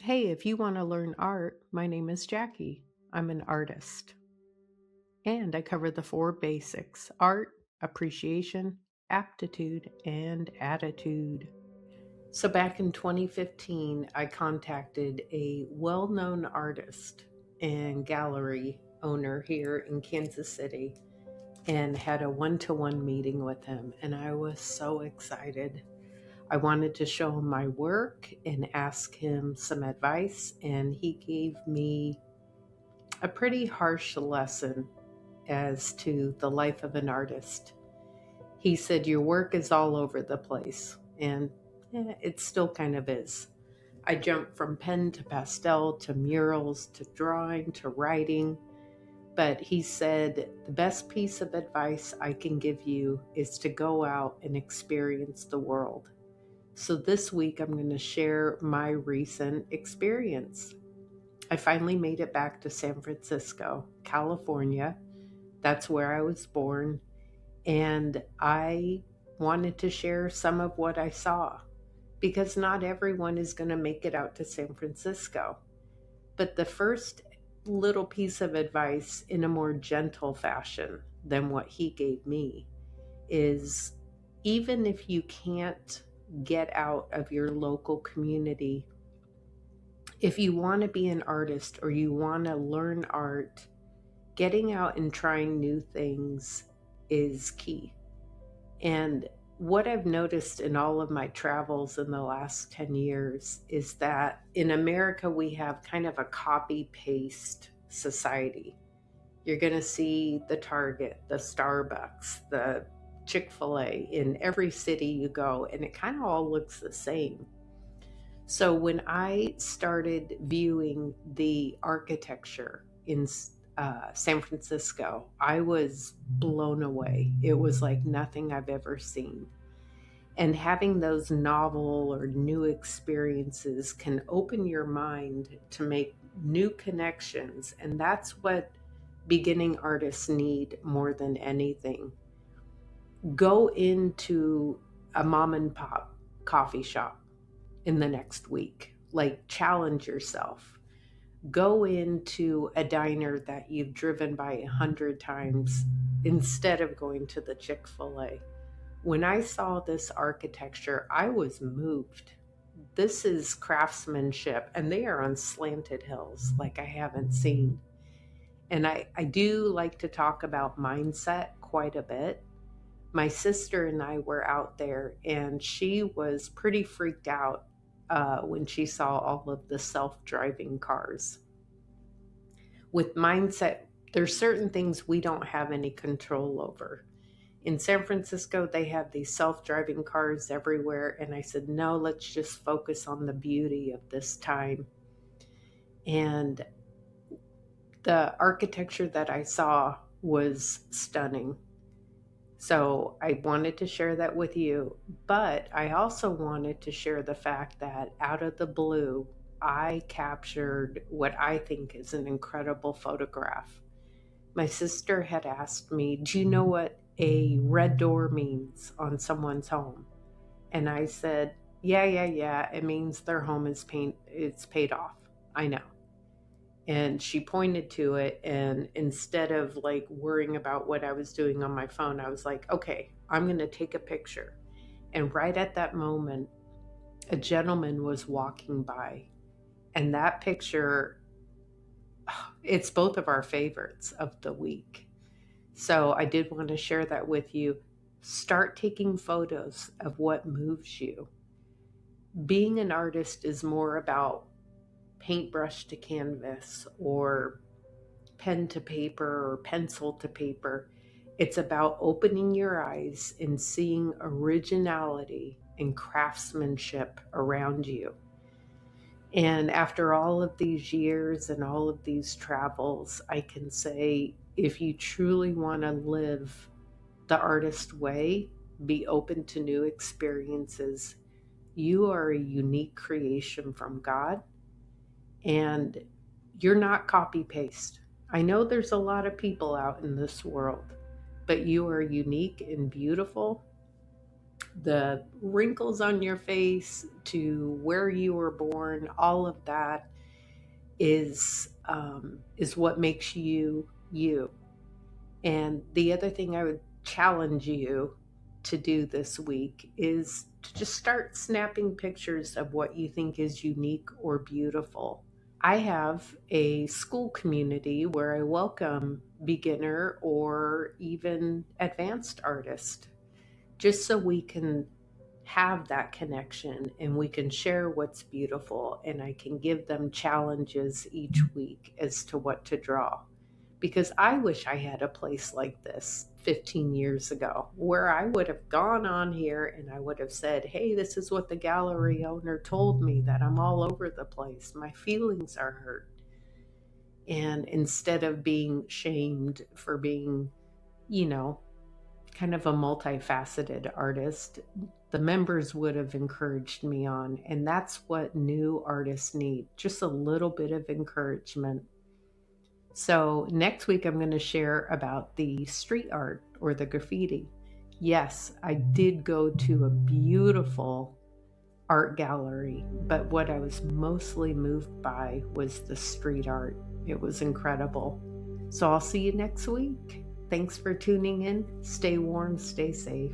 Hey, if you want to learn art, my name is Jackie. I'm an artist. And I cover the four basics: art, appreciation, aptitude, and attitude. So back in 2015, I contacted a well known artist and gallery owner here in Kansas City and had a one-to-one meeting with him. And I was so excited. I wanted to show him my work and ask him some advice, and he gave me a pretty harsh lesson as to the life of an artist. He said, "Your work is all over the place," and it still kind of is. I jumped from pen to pastel to murals to drawing to writing. But he said, "The best piece of advice I can give you is to go out and experience the world." So this week, I'm going to share my recent experience. I finally made it back to San Francisco, California. That's where I was born. And I wanted to share some of what I saw because not everyone is going to make it out to San Francisco. But the first little piece of advice, in a more gentle fashion than what he gave me, is even if you can't get out of your local community, if you want to be an artist or you want to learn art, getting out and trying new things is key. And what I've noticed in all of my travels in the last 10 years is that in America, we have kind of a copy paste society. You're going to see the Target, the Starbucks, the Chick-fil-A in every city you go, and it kind of all looks the same. So when I started viewing the architecture in San Francisco, I was blown away. It was like nothing I've ever seen. And having those novel or new experiences can open your mind to make new connections. And that's what beginning artists need more than anything. Go into a mom and pop coffee shop in the next week. Like, challenge yourself. Go into a diner that you've driven by 100 times instead of going to the Chick-fil-A. When I saw this architecture, I was moved. This is craftsmanship, and they are on slanted hills like I haven't seen. And I do like to talk about mindset quite a bit. My sister and I were out there, and she was pretty freaked out when she saw all of the self-driving cars. With mindset, there's certain things we don't have any control over. In San Francisco, they have these self-driving cars everywhere, and I said, no, let's just focus on the beauty of this time. And the architecture that I saw was stunning. So I wanted to share that with you, but I also wanted to share the fact that out of the blue, I captured what I think is an incredible photograph. My sister had asked me, "Do you know what a red door means on someone's home?" And I said, yeah. It means their home is it's paid off. I know. And she pointed to it, and instead of like worrying about what I was doing on my phone, I was like, okay, I'm going to take a picture. And right at that moment, a gentleman was walking by, and that picture, it's both of our favorites of the week. So I did want to share that with you. Start taking photos of what moves you. Being an artist is more about paintbrush to canvas or pen to paper or pencil to paper. It's about opening your eyes and seeing originality and craftsmanship around you. And after all of these years and all of these travels, I can say if you truly want to live the artist way, be open to new experiences, you are a unique creation from God, and you're not copy paste. I know there's a lot of people out in this world, but you are unique and beautiful. the wrinkles on your face to where you were born, all of that is what makes you you. And the other thing I would challenge you to do this week is to just start snapping pictures of what you think is unique or beautiful. I have a school community where I welcome beginner or even advanced artists just so we can have that connection and we can share what's beautiful, and I can give them challenges each week as to what to draw. Because I wish I had a place like this 15 years ago where I would have gone on here and I would have said, hey, this is what the gallery owner told me, that I'm all over the place. My feelings are hurt. And instead of being shamed for being, you know, kind of a multifaceted artist, the members would have encouraged me on. And that's what new artists need, just a little bit of encouragement. So, next week, I'm going to share about the street art or the graffiti. Yes, I did go to a beautiful art gallery, but what I was mostly moved by was the street art. It was incredible. So, I'll see you next week. Thanks for tuning in. Stay warm, stay safe.